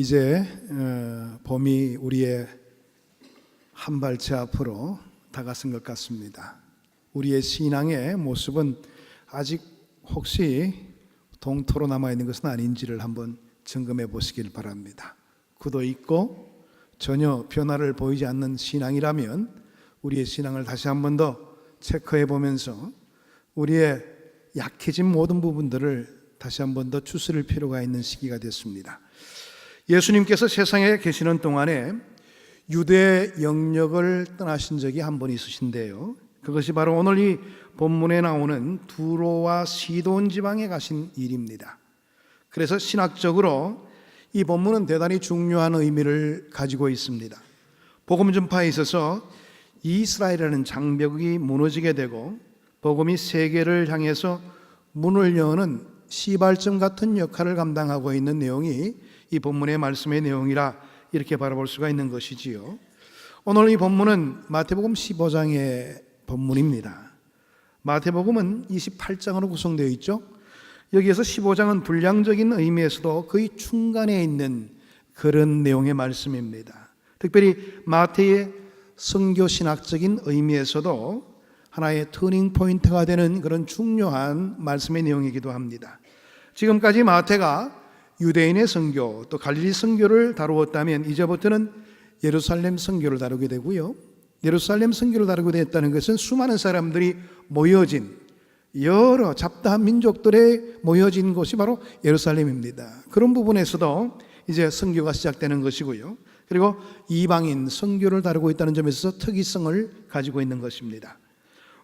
이제 봄이 우리의 한 발치 앞으로 다가선 것 같습니다. 우리의 신앙의 모습은 아직 혹시 동토로 남아있는 것은 아닌지를 한번 점검해 보시길 바랍니다. 굳어 있고 전혀 변화를 보이지 않는 신앙이라면 우리의 신앙을 다시 한 번 더 체크해 보면서 우리의 약해진 모든 부분들을 다시 한 번 더 추스릴 필요가 있는 시기가 됐습니다. 예수님께서 세상에 계시는 동안에 유대 영역을 떠나신 적이 한 번 있으신데요, 그것이 바로 오늘 이 본문에 나오는 두로와 시돈 지방에 가신 일입니다. 그래서 신학적으로 이 본문은 대단히 중요한 의미를 가지고 있습니다. 복음 전파에 있어서 이스라엘이라는 장벽이 무너지게 되고 복음이 세계를 향해서 문을 여는 시발점 같은 역할을 감당하고 있는 내용이 이 본문의 말씀의 내용이라 이렇게 바라볼 수가 있는 것이지요. 오늘 이 본문은 마태복음 15장의 본문입니다. 마태복음은 28장으로 구성되어 있죠. 여기에서 15장은 분량적인 의미에서도 거의 중간에 있는 그런 내용의 말씀입니다. 특별히 마태의 선교신학적인 의미에서도 하나의 터닝 포인트가 되는 그런 중요한 말씀의 내용이기도 합니다. 지금까지 마태가 유대인의 선교 또 갈릴리 선교를 다루었다면 이제부터는 예루살렘 선교를 다루게 되고요, 예루살렘 선교를 다루게 됐다는 것은 수많은 사람들이 모여진, 여러 잡다한 민족들의 모여진 곳이 바로 예루살렘입니다. 그런 부분에서도 이제 선교가 시작되는 것이고요, 그리고 이방인 선교를 다루고 있다는 점에서 특이성을 가지고 있는 것입니다.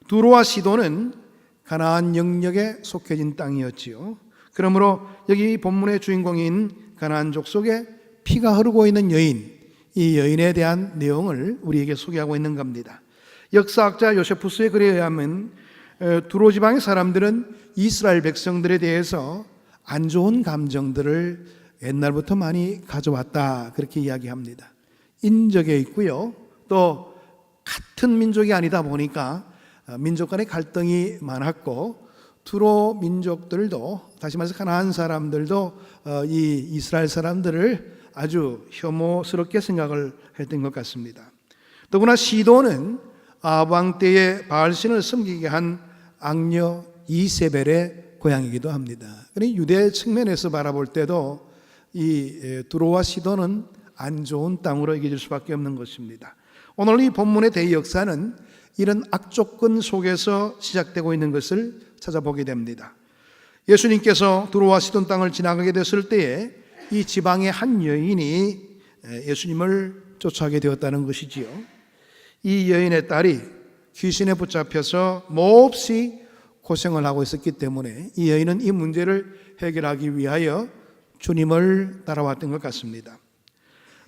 두로와 시돈은 가나안 영역에 속해진 땅이었지요. 그러므로 여기 본문의 주인공인 가나안 족속에 피가 흐르고 있는 여인, 이 여인에 대한 내용을 우리에게 소개하고 있는 겁니다. 역사학자 요세푸스의 글에 의하면 두로 지방의 사람들은 이스라엘 백성들에 대해서 안 좋은 감정들을 옛날부터 많이 가져왔다, 그렇게 이야기합니다. 인적에 있고요, 또 같은 민족이 아니다 보니까 민족 간의 갈등이 많았고, 두로 민족들도, 다시 말해서 가나안 사람들도 이 이스라엘 사람들을 아주 혐오스럽게 생각을 했던 것 같습니다. 더구나 시돈은 아합 왕 때의 바알신을 섬기게 한 악녀 이세벨의 고향이기도 합니다. 그러니 유대 측면에서 바라볼 때도 이 두로와 시돈은 안 좋은 땅으로 여겨질 수밖에 없는 것입니다. 오늘 이 본문의 대역사는 이런 악조건 속에서 시작되고 있는 것을 찾아보게 됩니다. 예수님께서 두로와 시돈 땅을 지나가게 됐을 때에 이 지방의 한 여인이 예수님을 쫓아가게 되었다는 것이지요. 이 여인의 딸이 귀신에 붙잡혀서 몹시 고생을 하고 있었기 때문에 이 여인은 이 문제를 해결하기 위하여 주님을 따라왔던 것 같습니다.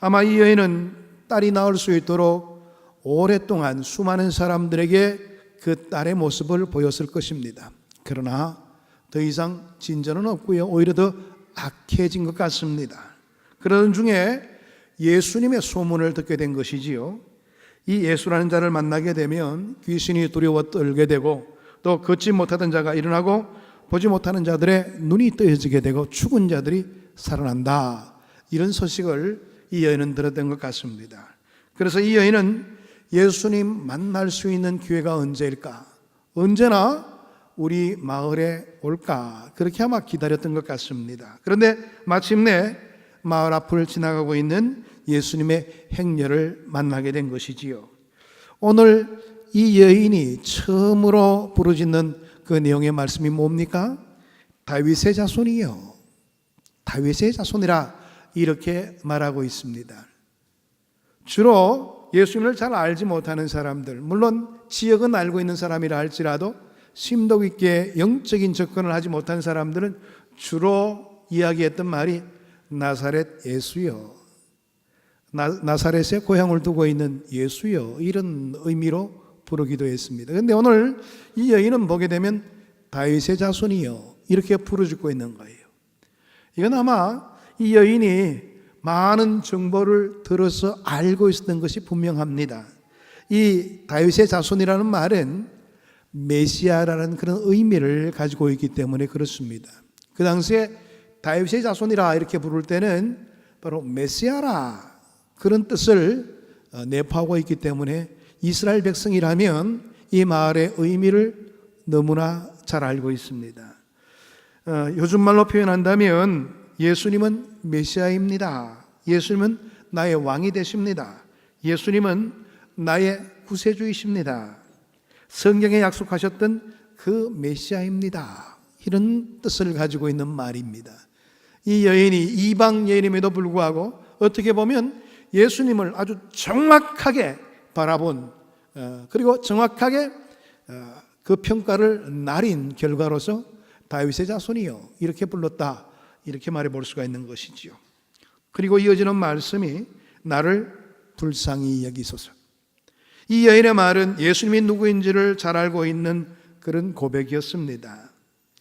아마 이 여인은 딸이 나을 수 있도록 오랫동안 수많은 사람들에게 그 딸의 모습을 보였을 것입니다. 그러나 더 이상 진전은 없고요, 오히려 더 악해진 것 같습니다. 그러던 중에 예수님의 소문을 듣게 된 것이지요. 이 예수라는 자를 만나게 되면 귀신이 두려워 떨게 되고, 또 걷지 못하던 자가 일어나고 보지 못하는 자들의 눈이 뜨여지게 되고 죽은 자들이 살아난다, 이런 소식을 이 여인은 들었던 것 같습니다. 그래서 이 여인은 예수님 만날 수 있는 기회가 언제일까, 언제나 우리 마을에 올까, 그렇게 아마 기다렸던 것 같습니다. 그런데 마침내 마을 앞을 지나가고 있는 예수님의 행렬을 만나게 된 것이지요. 오늘 이 여인이 처음으로 부르짖는 그 내용의 말씀이 뭡니까? 다윗의 자손이요, 다윗의 자손이라 이렇게 말하고 있습니다. 주로 예수님을 잘 알지 못하는 사람들, 물론 지역은 알고 있는 사람이라 할지라도 심도 있게 영적인 접근을 하지 못한 사람들은 주로 이야기했던 말이 나사렛 예수여, 나사렛에 고향을 두고 있는 예수여, 이런 의미로 부르기도 했습니다. 그런데 오늘 이 여인은 보게 되면 다윗의 자손이여, 이렇게 부르짖고 있는 거예요. 이건 아마 이 여인이 많은 정보를 들어서 알고 있었던 것이 분명합니다. 이 다윗의 자손이라는 말은 메시아라는 그런 의미를 가지고 있기 때문에 그렇습니다. 그 당시에 다윗의 자손이라 이렇게 부를 때는 바로 메시아라 그런 뜻을 내포하고 있기 때문에 이스라엘 백성이라면 이 말의 의미를 너무나 잘 알고 있습니다. 요즘 말로 표현한다면 예수님은 메시아입니다. 예수님은 나의 왕이 되십니다. 예수님은 나의 구세주이십니다. 성경에 약속하셨던 그 메시아입니다. 이런 뜻을 가지고 있는 말입니다. 이 여인이 이방 여인임에도 불구하고 어떻게 보면 예수님을 아주 정확하게 바라본 그리고 정확하게 그 평가를 나린 결과로서 다윗의 자손이요 이렇게 불렀다, 이렇게 말해 볼 수가 있는 것이지요. 그리고 이어지는 말씀이 나를 불쌍히 여기소서. 이 여인의 말은 예수님이 누구인지를 잘 알고 있는 그런 고백이었습니다.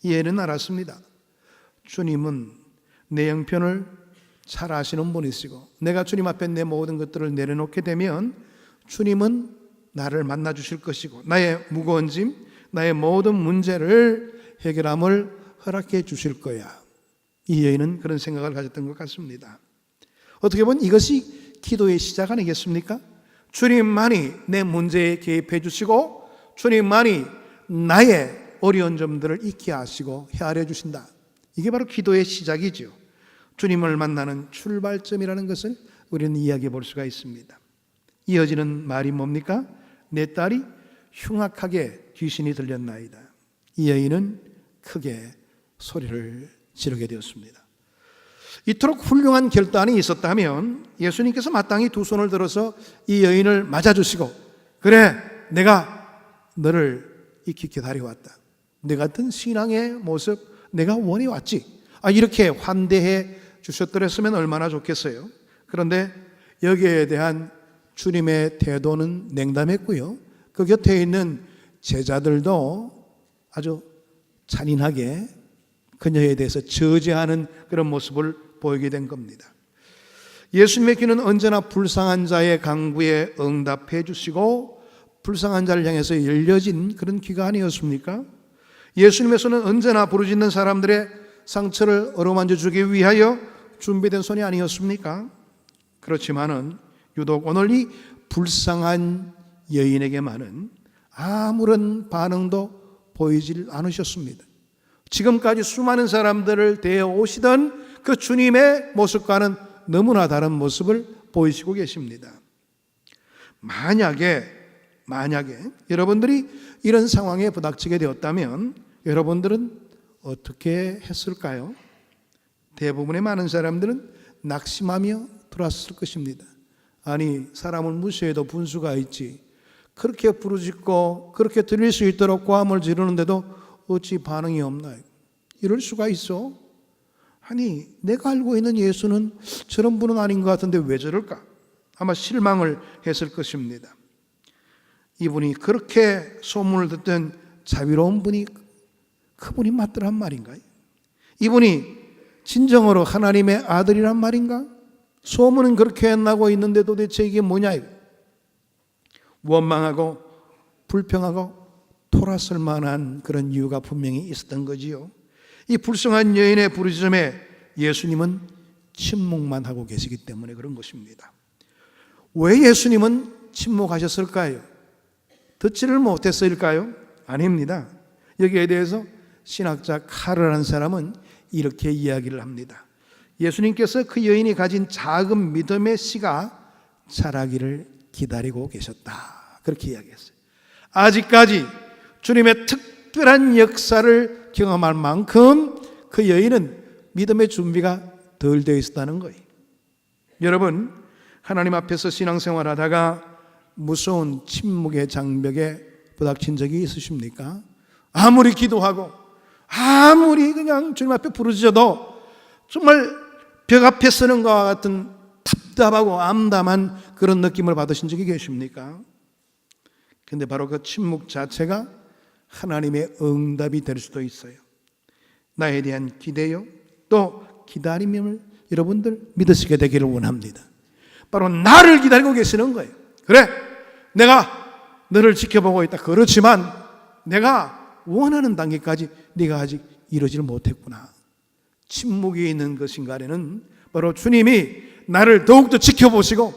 이 여인은 알았습니다. 주님은 내 형편을 잘 아시는 분이시고 내가 주님 앞에 내 모든 것들을 내려놓게 되면 주님은 나를 만나 주실 것이고 나의 무거운 짐, 나의 모든 문제를 해결함을 허락해 주실 거야. 이 여인은 그런 생각을 가졌던 것 같습니다. 어떻게 보면 이것이 기도의 시작 아니겠습니까? 주님만이 내 문제에 개입해 주시고 주님만이 나의 어려운 점들을 잊게 하시고 헤아려 주신다. 이게 바로 기도의 시작이죠. 주님을 만나는 출발점이라는 것을 우리는 이야기해 볼 수가 있습니다. 이어지는 말이 뭡니까? 내 딸이 흉악하게 귀신이 들렸나이다. 이 여인은 크게 소리를 지르게 되었습니다. 이토록 훌륭한 결단이 있었다면 예수님께서 마땅히 두 손을 들어서 이 여인을 맞아주시고 그래 내가 너를 익히 기다려왔다. 내 같은 신앙의 모습 내가 원해왔지. 이렇게 환대해 주셨더랬으면 얼마나 좋겠어요. 그런데 여기에 대한 주님의 태도는 냉담했고요. 그 곁에 있는 제자들도 아주 잔인하게 그녀에 대해서 저지하는 그런 모습을 보이게 된 겁니다. 예수님의 귀는 언제나 불쌍한 자의 간구에 응답해 주시고 불쌍한 자를 향해서 열려진 그런 귀가 아니었습니까? 예수님의 손은 언제나 부르짖는 사람들의 상처를 어루만져 주기 위하여 준비된 손이 아니었습니까? 그렇지만은 유독 오늘 이 불쌍한 여인에게만은 아무런 반응도 보이질 않으셨습니다. 지금까지 수많은 사람들을 대해 오시던 그 주님의 모습과는 너무나 다른 모습을 보이시고 계십니다. 만약에 여러분들이 이런 상황에 부닥치게 되었다면 여러분들은 어떻게 했을까요? 대부분의 많은 사람들은 낙심하며 들어왔을 것입니다. 아니 사람을 무시해도 분수가 있지 그렇게 부르짖고 그렇게 들릴 수 있도록 고함을 지르는데도 어찌 반응이 없나요? 이럴 수가 있어? 아니 내가 알고 있는 예수는 저런 분은 아닌 것 같은데 왜 저럴까? 아마 실망을 했을 것입니다. 이분이 그렇게 소문을 듣던 자비로운 분이 그분이 맞더란 말인가요? 이분이 진정으로 하나님의 아들이란 말인가? 소문은 그렇게 나고 있는데 도대체 이게 뭐냐? 원망하고 불평하고 돌아설 만한 그런 이유가 분명히 있었던 거지요. 이 불쌍한 여인의 부르짖음에 예수님은 침묵만 하고 계시기 때문에 그런 것입니다. 왜 예수님은 침묵하셨을까요? 듣지를 못했을까요? 아닙니다. 여기에 대해서 신학자 카르라는 사람은 이렇게 이야기를 합니다. 예수님께서 그 여인이 가진 작은 믿음의 씨가 자라기를 기다리고 계셨다. 그렇게 이야기했어요. 아직까지 주님의 특별한 역사를 경험할 만큼 그 여인은 믿음의 준비가 덜 되어 있었다는 거예요. 여러분, 하나님 앞에서 신앙생활하다가 무서운 침묵의 장벽에 부닥친 적이 있으십니까? 아무리 기도하고 아무리 그냥 주님 앞에 부르짖어도 정말 벽 앞에 서는 것과 같은 답답하고 암담한 그런 느낌을 받으신 적이 계십니까? 그런데 바로 그 침묵 자체가 하나님의 응답이 될 수도 있어요. 나에 대한 기대요 또 기다림을 여러분들 믿으시게 되기를 원합니다. 바로 나를 기다리고 계시는 거예요. 그래 내가 너를 지켜보고 있다. 그렇지만 내가 원하는 단계까지 네가 아직 이루지를 못했구나. 침묵이 있는 그 순간에는 바로 주님이 나를 더욱더 지켜보시고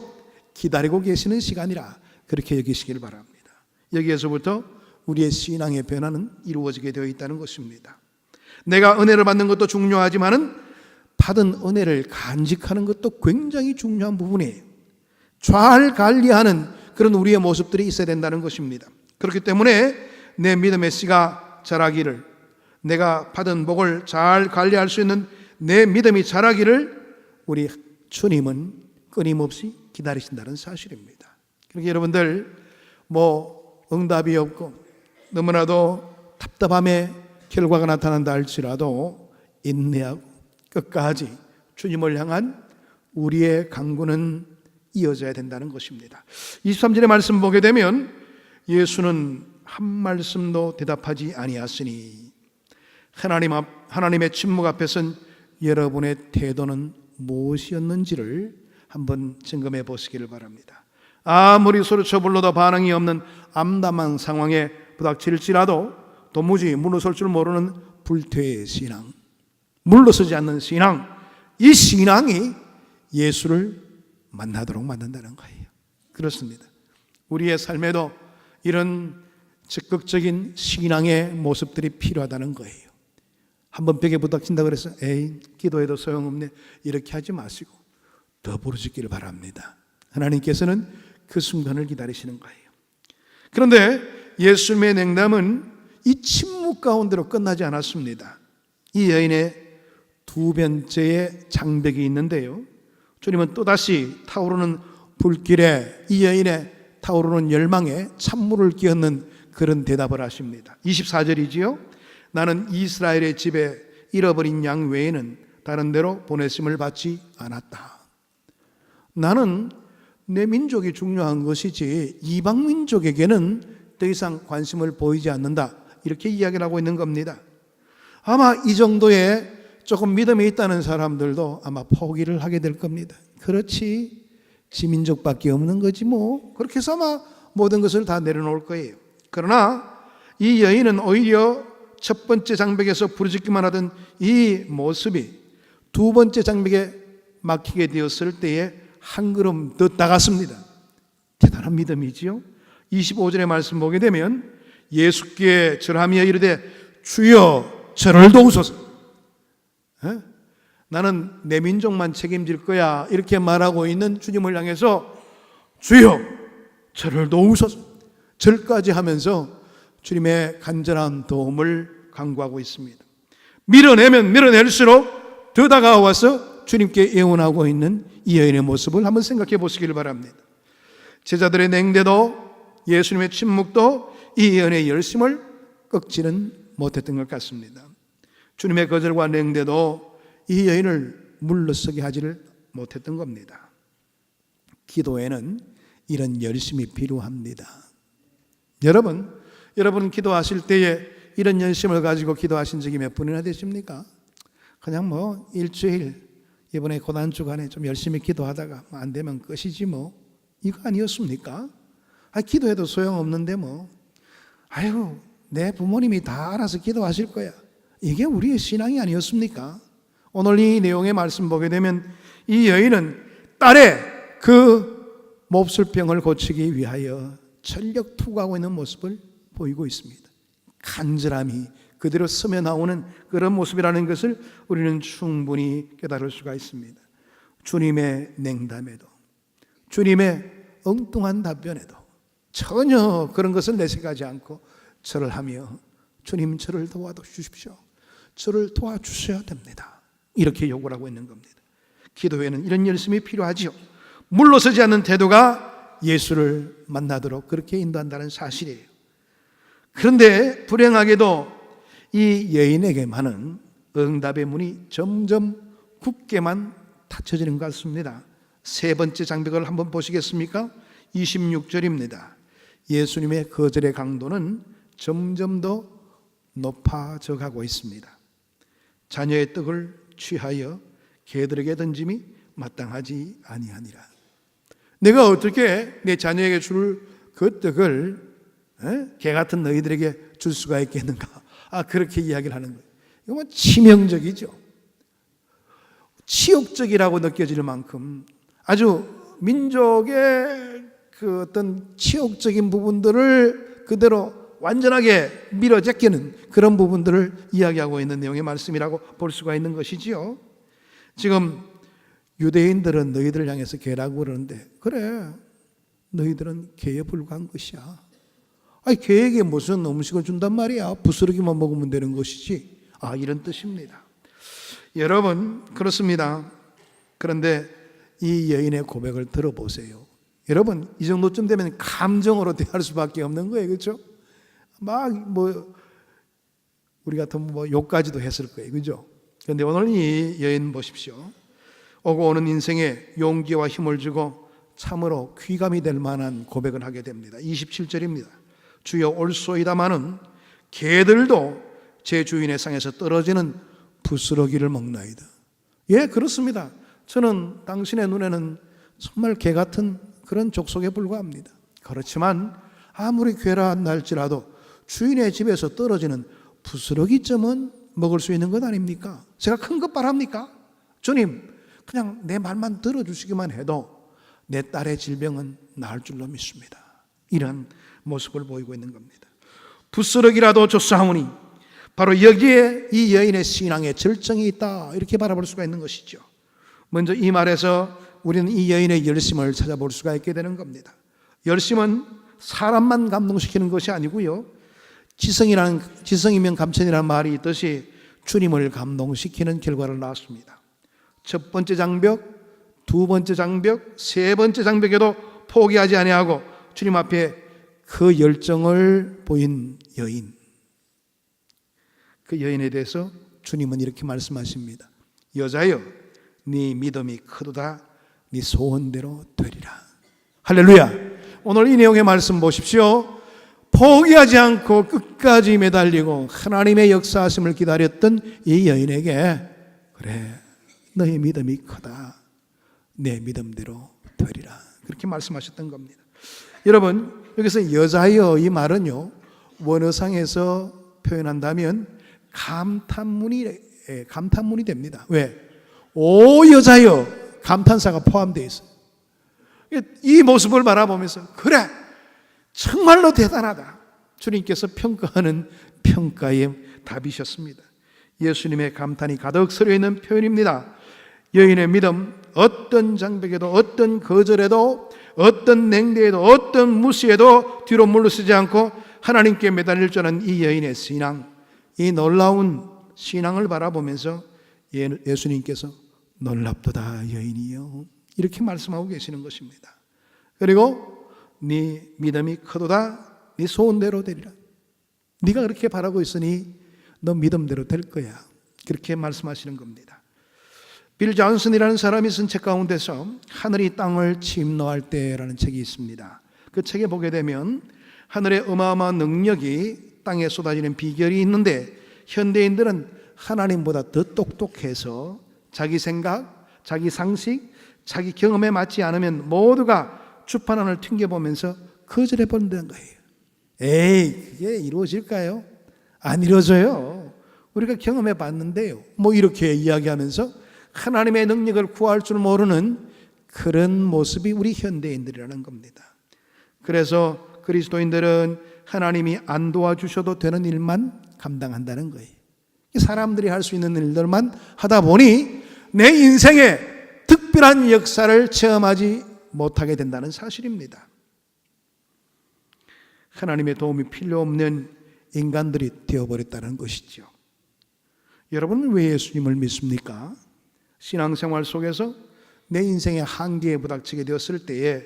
기다리고 계시는 시간이라 그렇게 여기시길 바랍니다. 여기에서부터 우리의 신앙의 변화는 이루어지게 되어 있다는 것입니다. 내가 은혜를 받는 것도 중요하지만은 받은 은혜를 간직하는 것도 굉장히 중요한 부분이에요. 잘 관리하는 그런 우리의 모습들이 있어야 된다는 것입니다. 그렇기 때문에 내 믿음의 씨가 자라기를, 내가 받은 복을 잘 관리할 수 있는 내 믿음이 자라기를 우리 주님은 끊임없이 기다리신다는 사실입니다. 그러니까 여러분들 응답이 없고 너무나도 답답함의 결과가 나타난다 할지라도 인내하고 끝까지 주님을 향한 우리의 강구는 이어져야 된다는 것입니다. 23절의 말씀 보게 되면 예수는 한 말씀도 대답하지 아니하시니 하나님의 침묵 앞에선 여러분의 태도는 무엇이었는지를 한번 점검해 보시기를 바랍니다. 아무리 소리쳐 불러도 반응이 없는 암담한 상황에 부닥칠지라도 도무지 물러설 줄 모르는 불퇴의 신앙, 물러서지 않는 신앙, 이 신앙이 예수를 만나도록 만든다는 거예요. 그렇습니다. 우리의 삶에도 이런 적극적인 신앙의 모습들이 필요하다는 거예요. 한번 벽에 부닥친다 그래서 에이 기도해도 소용없네 이렇게 하지 마시고 더 부르짖기를 바랍니다. 하나님께서는 그 순간을 기다리시는 거예요. 그런데 예수님의 냉담은 이 침묵 가운데로 끝나지 않았습니다. 이 여인의 두 번째의 장벽이 있는데요, 주님은 또다시 타오르는 불길에 이 여인의 타오르는 열망에 찬물을 끼얹는 그런 대답을 하십니다. 24절이지요. 나는 이스라엘의 집에 잃어버린 양 외에는 다른 데로 보내심을 받지 않았다. 나는 내 민족이 중요한 것이지 이방 민족에게는 더 이상 관심을 보이지 않는다, 이렇게 이야기를 하고 있는 겁니다. 아마 이 정도의 조금 믿음이 있다는 사람들도 아마 포기를 하게 될 겁니다. 그렇지, 지민족밖에 없는 거지 뭐, 그렇게 해서 아마 모든 것을 다 내려놓을 거예요. 그러나 이 여인은 오히려 첫 번째 장벽에서 부르짖기만 하던 이 모습이 두 번째 장벽에 막히게 되었을 때에 한 걸음 더 나갔습니다. 대단한 믿음이지요. 25절의 말씀 보게 되면 예수께 절하며 이르되 주여 저를 도우소서. 나는 내 민족만 책임질 거야 이렇게 말하고 있는 주님을 향해서 주여 저를 도우소서, 절까지 하면서 주님의 간절한 도움을 간구하고 있습니다. 밀어내면 밀어낼수록 더 다가와서 주님께 예언하고 있는 이 여인의 모습을 한번 생각해 보시길 바랍니다. 제자들의 냉대도 예수님의 침묵도 이 여인의 열심을 꺾지는 못했던 것 같습니다. 주님의 거절과 냉대도 이 여인을 물러서게 하지를 못했던 겁니다. 기도에는 이런 열심이 필요합니다. 여러분 기도하실 때에 이런 열심을 가지고 기도하신 적이 몇 분이나 되십니까? 그냥 일주일 이번에 고난주 간에 좀 열심히 기도하다가 안 되면 끝이지 이거 아니었습니까? 기도해도 소용없는데 아이고 내 부모님이 다 알아서 기도하실 거야, 이게 우리의 신앙이 아니었습니까? 오늘 이 내용의 말씀 보게 되면 이 여인은 딸의 그 몹쓸병을 고치기 위하여 전력 투구하고 있는 모습을 보이고 있습니다. 간절함이 그대로 스며 나오는 그런 모습이라는 것을 우리는 충분히 깨달을 수가 있습니다. 주님의 냉담에도, 주님의 엉뚱한 답변에도 전혀 그런 것을 내색하지 않고 절을 하며 주님 저를 도와주십시오, 저를 도와주셔야 됩니다, 이렇게 요구를 하고 있는 겁니다. 기도에는 이런 열심이 필요하지요. 물러서지 않는 태도가 예수를 만나도록 그렇게 인도한다는 사실이에요. 그런데 불행하게도 이 여인에게만은 응답의 문이 점점 굳게만 닫혀지는 것 같습니다. 세 번째 장벽을 한번 보시겠습니까? 26절입니다. 예수님의 거절의 강도는 점점 더 높아져 가고 있습니다. 자녀의 떡을 취하여 개들에게 던짐이 마땅하지 아니하니라. 내가 어떻게 내 자녀에게 줄 그 떡을 개 같은 너희들에게 줄 수가 있겠는가? 그렇게 이야기를 하는 거예요. 이거 치명적이죠. 치욕적이라고 느껴질 만큼 아주 민족의 그 어떤 치욕적인 부분들을 그대로 완전하게 밀어제끼는 그런 부분들을 이야기하고 있는 내용의 말씀이라고 볼 수가 있는 것이지요. 지금 유대인들은 너희들을 향해서 개라고 그러는데, 그래, 너희들은 개에 불과한 것이야. 아니, 개에게 무슨 음식을 준단 말이야. 부스러기만 먹으면 되는 것이지. 이런 뜻입니다. 여러분, 그렇습니다. 그런데 이 여인의 고백을 들어보세요. 여러분, 이 정도쯤 되면 감정으로 대할 수밖에 없는 거예요. 그렇죠? 우리 같으면 욕까지도 했을 거예요. 그죠? 그런데 오늘 이 여인 보십시오. 오고 오는 인생에 용기와 힘을 주고 참으로 귀감이 될 만한 고백을 하게 됩니다. 27절입니다. 주여 올소이다마는 개들도 제 주인의 상에서 떨어지는 부스러기를 먹나이다. 예, 그렇습니다. 저는 당신의 눈에는 정말 개 같은 그런 족속에 불과합니다. 그렇지만 아무리 괴라 날지라도 주인의 집에서 떨어지는 부스러기쯤은 먹을 수 있는 것 아닙니까? 제가 큰 것 바랍니까? 주님, 그냥 내 말만 들어주시기만 해도 내 딸의 질병은 나을 줄로 믿습니다. 이런 모습을 보이고 있는 겁니다. 부스러기라도 줬사오니, 바로 여기에 이 여인의 신앙의 절정이 있다, 이렇게 바라볼 수가 있는 것이죠. 먼저 이 말에서 우리는 이 여인의 열심을 찾아볼 수가 있게 되는 겁니다. 열심은 사람만 감동시키는 것이 아니고요, 지성이면 감천이라는 말이 있듯이 주님을 감동시키는 결과를 낳았습니다. 첫 번째 장벽, 두 번째 장벽, 세 번째 장벽에도 포기하지 아니하고 주님 앞에 그 열정을 보인 여인, 그 여인에 대해서 주님은 이렇게 말씀하십니다. 여자여, 네 믿음이 크도다, 네 소원대로 되리라. 할렐루야. 오늘 이 내용의 말씀 보십시오. 포기하지 않고 끝까지 매달리고 하나님의 역사하심을 기다렸던 이 여인에게, 그래, 너의 믿음이 크다, 내 믿음대로 되리라, 그렇게 말씀하셨던 겁니다. 여러분, 여기서 여자여, 이 말은요, 원어상에서 표현한다면 감탄문이 됩니다. 왜? 오 여자여, 감탄사가 포함되어 있어요. 이 모습을 바라보면서, 그래, 정말로 대단하다, 주님께서 평가하는 평가의 답이셨습니다. 예수님의 감탄이 가득 서려 있는 표현입니다. 여인의 믿음, 어떤 장벽에도, 어떤 거절에도, 어떤 냉대에도, 어떤 무시에도 뒤로 물러서지 않고 하나님께 매달릴 줄 아는 이 여인의 신앙, 이 놀라운 신앙을 바라보면서 예수님께서 놀랍도다 여인이여, 이렇게 말씀하고 계시는 것입니다. 그리고 네 믿음이 크도다, 네 소원대로 되리라. 네가 그렇게 바라고 있으니 너 믿음대로 될 거야, 그렇게 말씀하시는 겁니다. 빌 존슨이라는 사람이 쓴 책 가운데서 하늘이 땅을 침노할 때라는 책이 있습니다. 그 책에 보게 되면 하늘의 어마어마한 능력이 땅에 쏟아지는 비결이 있는데, 현대인들은 하나님보다 더 똑똑해서 자기 생각, 자기 상식, 자기 경험에 맞지 않으면 모두가 주판안을 튕겨보면서 거절해 버린다는 거예요. 에이, 그게 이루어질까요? 안 이루어져요. 우리가 경험해 봤는데요, 이렇게 이야기하면서 하나님의 능력을 구할 줄 모르는 그런 모습이 우리 현대인들이라는 겁니다. 그래서 그리스도인들은 하나님이 안 도와주셔도 되는 일만 감당한다는 거예요. 사람들이 할 수 있는 일들만 하다 보니 내 인생에 특별한 역사를 체험하지 못하게 된다는 사실입니다. 하나님의 도움이 필요 없는 인간들이 되어버렸다는 것이죠. 여러분은 왜 예수님을 믿습니까? 신앙생활 속에서 내 인생의 한계에 부닥치게 되었을 때에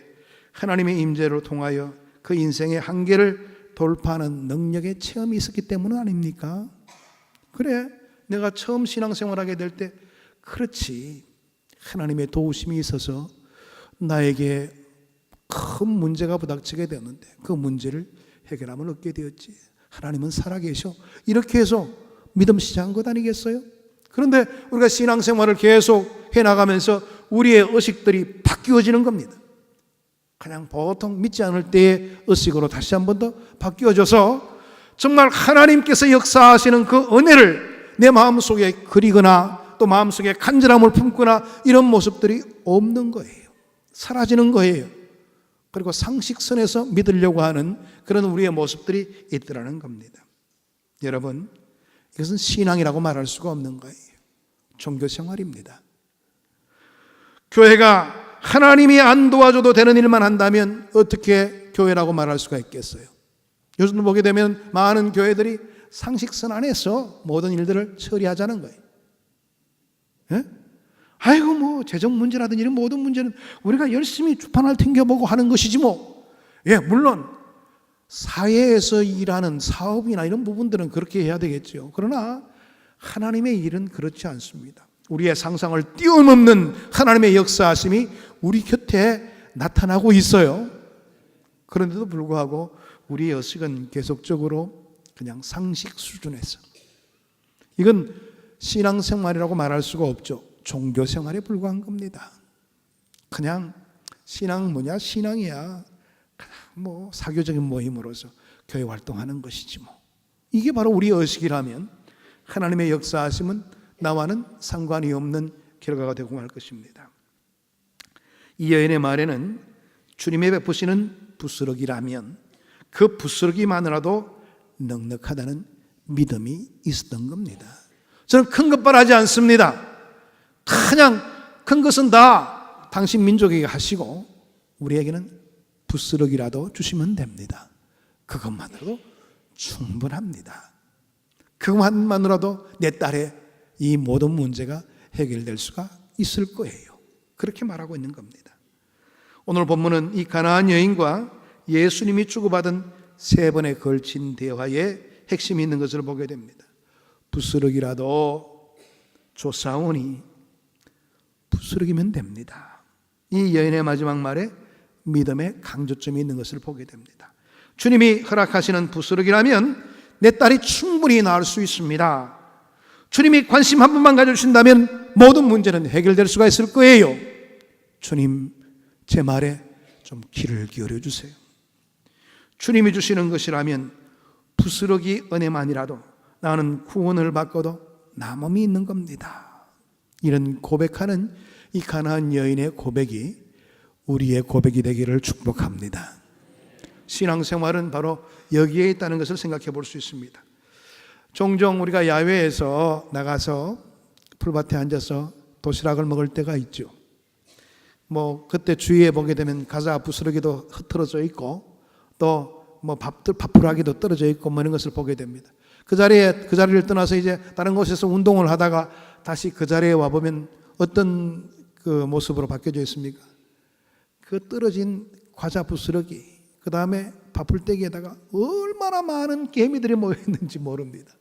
하나님의 임재를 통하여 그 인생의 한계를 돌파하는 능력의 체험이 있었기 때문은 아닙니까? 그래, 내가 처음 신앙생활하게 될 때, 그렇지, 하나님의 도우심이 있어서 나에게 큰 문제가 부닥치게 되었는데 그 문제를 해결함을 얻게 되었지, 하나님은 살아계셔, 이렇게 해서 믿음 시작한 것 아니겠어요? 그런데 우리가 신앙생활을 계속 해나가면서 우리의 의식들이 바뀌어지는 겁니다. 그냥 보통 믿지 않을 때의 의식으로 다시 한 번 더 바뀌어져서 정말 하나님께서 역사하시는 그 은혜를 내 마음속에 그리거나 또 또 마음속에 간절함을 품거나 이런 모습들이 없는 거예요. 사라지는 거예요. 그리고 상식선에서 믿으려고 하는 그런 우리의 모습들이 있더라는 겁니다. 여러분, 이것은 신앙이라고 말할 수가 없는 거예요. 종교생활입니다. 교회가 하나님이 안 도와줘도 되는 일만 한다면 어떻게 교회라고 말할 수가 있겠어요? 요즘 보게 되면 많은 교회들이 상식선 안에서 모든 일들을 처리하자는 거예요. 예? 아이고 뭐 재정 문제라든지 이런 모든 문제는 우리가 열심히 주판을 튕겨보고 하는 것이지 뭐. 예, 물론 사회에서 일하는 사업이나 이런 부분들은 그렇게 해야 되겠죠. 그러나 하나님의 일은 그렇지 않습니다. 우리의 상상을 뛰어넘는 하나님의 역사하심이 우리 곁에 나타나고 있어요. 그런데도 불구하고 우리의 의식은 계속적으로 그냥 상식 수준에서, 이건 신앙생활이라고 말할 수가 없죠. 종교생활에 불과한 겁니다. 그냥 신앙 뭐냐? 신앙이야. 뭐 사교적인 모임으로서 교회 활동하는 것이지 뭐. 이게 바로 우리의 의식이라면 하나님의 역사하심은 나와는 상관이 없는 결과가 되고 말 것입니다. 이 여인의 말에는 주님의 베푸시는 부스러기라면 그 부스러기만으로도 넉넉하다는 믿음이 있었던 겁니다. 저는 큰 것 바라지 않습니다. 그냥 큰 것은 다 당신 민족에게 하시고 우리에게는 부스러기라도 주시면 됩니다. 그것만으로도 충분합니다. 그것만으로도 내 딸의 이 모든 문제가 해결될 수가 있을 거예요. 그렇게 말하고 있는 겁니다. 오늘 본문은 이 가나안 여인과 예수님이 주고받은 3번에 걸친 대화에 핵심이 있는 것을 보게 됩니다. 부스러기라도 조사오니, 부스러기면 됩니다. 이 여인의 마지막 말에 믿음의 강조점이 있는 것을 보게 됩니다. 주님이 허락하시는 부스러기라면 내 딸이 충분히 나을 수 있습니다. 주님이 관심 한 번만 가져주신다면 모든 문제는 해결될 수가 있을 거예요. 주님, 제 말에 좀 귀를 기울여 주세요. 주님이 주시는 것이라면 부스러기 은혜만이라도 나는 구원을 받고도 남음이 있는 겁니다. 이런 고백하는 이 가나안 여인의 고백이 우리의 고백이 되기를 축복합니다. 신앙생활은 바로 여기에 있다는 것을 생각해 볼 수 있습니다. 종종 우리가 야외에서 나가서 풀밭에 앉아서 도시락을 먹을 때가 있죠. 뭐 그때 주위에 보게 되면 가자 부스러기도 흩어져 있고 또 뭐 밥풀하기도 떨어져 있고 뭐 이런 것을 보게 됩니다. 그 자리를 떠나서 이제 다른 곳에서 운동을 하다가 다시 그 자리에 와 보면 어떤 그 모습으로 바뀌어져 있습니까? 그 떨어진 과자 부스러기, 그 다음에 밥풀떼기에다가 얼마나 많은 개미들이 모여 있는지 모릅니다.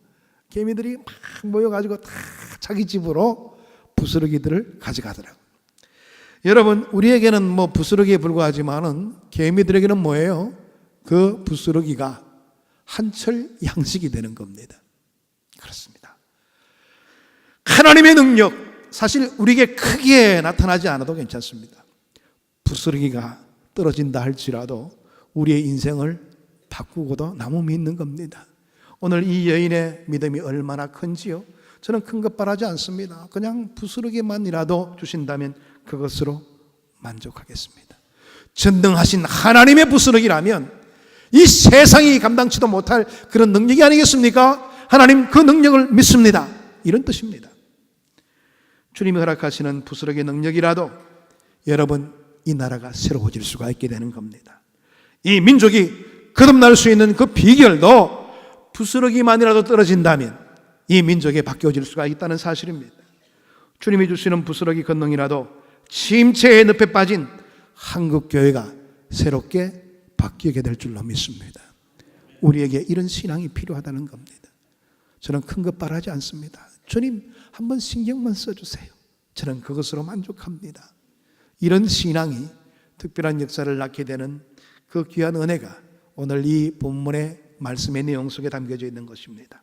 개미들이 막 모여가지고 다 자기 집으로 부스러기들을 가져가더라고요. 여러분, 우리에게는 뭐 부스러기에 불과하지만은 개미들에게는 뭐예요? 그 부스러기가 한철 양식이 되는 겁니다. 그렇습니다. 하나님의 능력, 사실 우리에게 크게 나타나지 않아도 괜찮습니다. 부스러기가 떨어진다 할지라도 우리의 인생을 바꾸고도 남음이 있는 겁니다. 오늘 이 여인의 믿음이 얼마나 큰지요? 저는 큰 것 바라지 않습니다. 그냥 부스러기만이라도 주신다면 그것으로 만족하겠습니다. 전능하신 하나님의 부스러기라면 이 세상이 감당치도 못할 그런 능력이 아니겠습니까? 하나님 그 능력을 믿습니다. 이런 뜻입니다. 주님이 허락하시는 부스러기 능력이라도 여러분, 이 나라가 새로워질 수가 있게 되는 겁니다. 이 민족이 거듭날 수 있는 그 비결도 부스러기만이라도 떨어진다면 이 민족에 바뀌어질 수가 있다는 사실입니다. 주님이 주시는 부스러기 권능이라도 침체의 늪에 빠진 한국교회가 새롭게 바뀌게 될 줄로 믿습니다. 우리에게 이런 신앙이 필요하다는 겁니다. 저는 큰 것 바라지 않습니다. 주님, 한번 신경만 써주세요. 저는 그것으로 만족합니다. 이런 신앙이 특별한 역사를 낳게 되는 그 귀한 은혜가 오늘 이 본문의 말씀의 내용 속에 담겨져 있는 것입니다.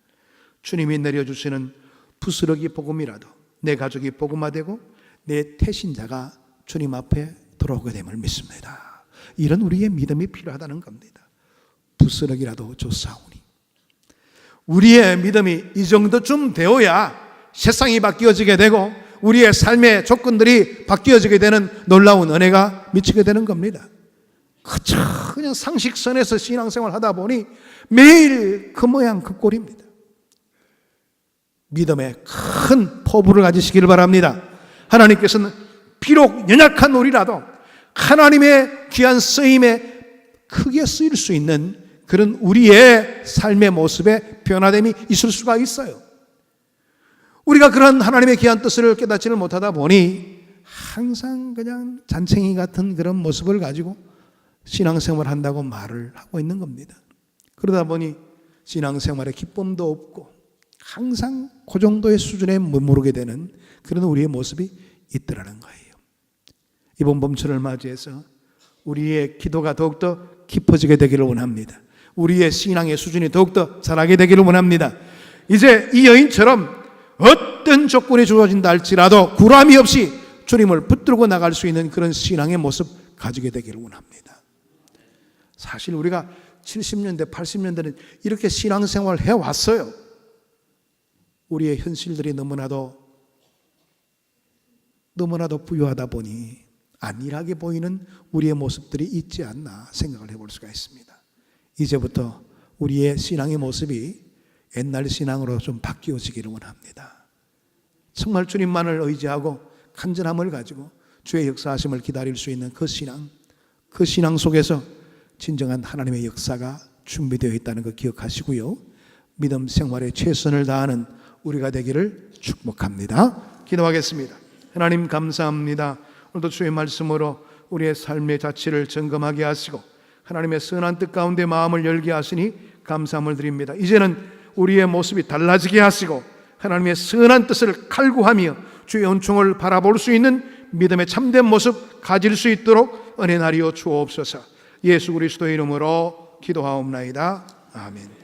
주님이 내려주시는 부스러기 복음이라도 내 가족이 복음화되고 내 태신자가 주님 앞에 들어오게 됨을 믿습니다. 이런 우리의 믿음이 필요하다는 겁니다. 부스러기라도 줬사오니. 우리의 믿음이 이 정도쯤 되어야 세상이 바뀌어지게 되고 우리의 삶의 조건들이 바뀌어지게 되는 놀라운 은혜가 미치게 되는 겁니다. 그저 그냥 상식선에서 신앙생활 하다 보니 매일 그 모양 그 꼴입니다. 믿음의 큰 포부를 가지시기를 바랍니다. 하나님께서는 비록 연약한 우리라도 하나님의 귀한 쓰임에 크게 쓰일 수 있는 그런 우리의 삶의 모습에 변화됨이 있을 수가 있어요. 우리가 그런 하나님의 귀한 뜻을 깨닫지를 못하다 보니 항상 그냥 잔챙이 같은 그런 모습을 가지고 신앙생활을 한다고 말을 하고 있는 겁니다. 그러다 보니 신앙생활에 기쁨도 없고 항상 그 정도의 수준에 머무르게 되는 그런 우리의 모습이 있더라는 거예요. 이번 봄철을 맞이해서 우리의 기도가 더욱더 깊어지게 되기를 원합니다. 우리의 신앙의 수준이 더욱더 자라게 되기를 원합니다. 이제 이 여인처럼 어떤 조건이 주어진다 할지라도 구람이 없이 주님을 붙들고 나갈 수 있는 그런 신앙의 모습 가지게 되기를 원합니다. 사실 우리가 70년대, 80년대는 이렇게 신앙생활을 해왔어요. 우리의 현실들이 너무나도 부유하다 보니 안일하게 보이는 우리의 모습들이 있지 않나 생각을 해볼 수가 있습니다. 이제부터 우리의 신앙의 모습이 옛날 신앙으로 좀 바뀌어지기를 원합니다. 정말 주님만을 의지하고 간절함을 가지고 주의 역사하심을 기다릴 수 있는 그 신앙 속에서 진정한 하나님의 역사가 준비되어 있다는 거 기억하시고요. 믿음 생활에 최선을 다하는 우리가 되기를 축복합니다. 기도하겠습니다. 하나님 감사합니다. 오늘도 주의 말씀으로 우리의 삶의 자취를 점검하게 하시고 하나님의 선한 뜻 가운데 마음을 열게 하시니 감사함을 드립니다. 이제는 우리의 모습이 달라지게 하시고 하나님의 선한 뜻을 갈구하며 주의 은총을 바라볼 수 있는 믿음의 참된 모습 가질 수 있도록 은혜 나리여 주옵소서. 예수 그리스도의 이름으로 기도하옵나이다. 아멘.